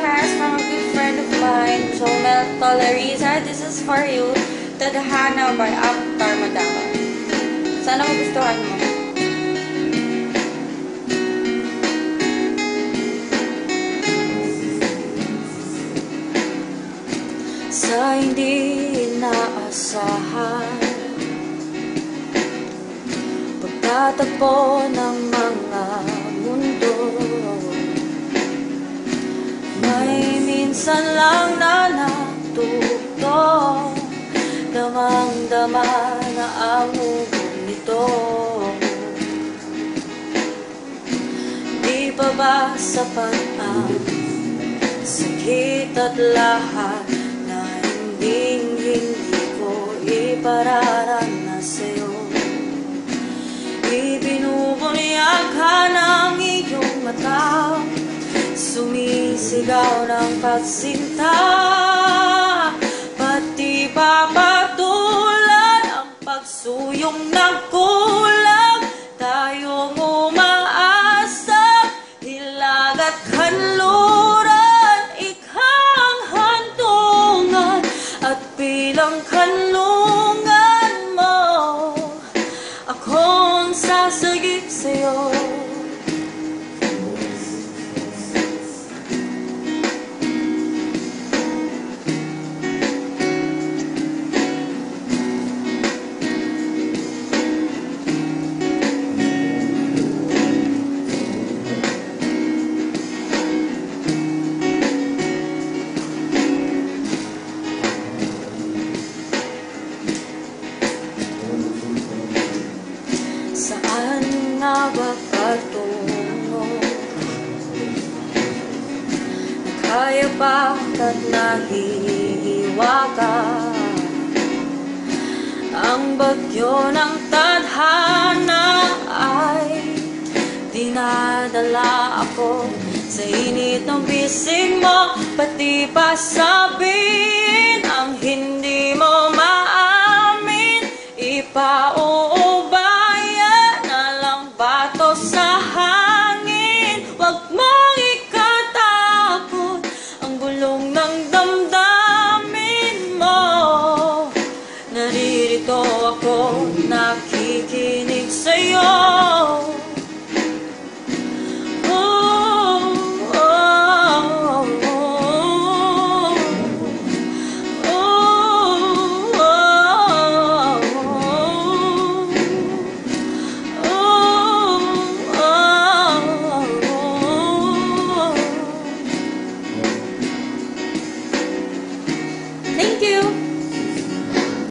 request from a good friend of mine, Jomel Toleriza. This is for you, Tadhana by Akhtar Madaba. Sana magustuhan mo. Sa hindi inaasahan, pagtatagpo ng mga mundo, may minsan lang na natutong damang-dama na ang hugong nito. Di pa ba sapat ang sakit at lahat na hindi ko ipararanas sa'yo? Ibinubunyag ka ng iyong mata, sumisigaw ng pagsinta, pati papatulan ang pagsuyong ng kulang. Tayong umaasa, hilag at kanluran, ikang hantungan at bilang kanlungan mo, akong sasagip sa'yo. Saan nga ba patungo? Kaya pa at nahihiwa ka, ang bagyo ng tadhana ay dinadala ako sa init ng bisig mo, pati pa sabihin ang hindi mo maamin. Ipauubaya na lang bato sa hangin, wag mong ikatakot ang bulong ng damdamin mo. Naririto ako, nakikinig sa'yo. Thank you.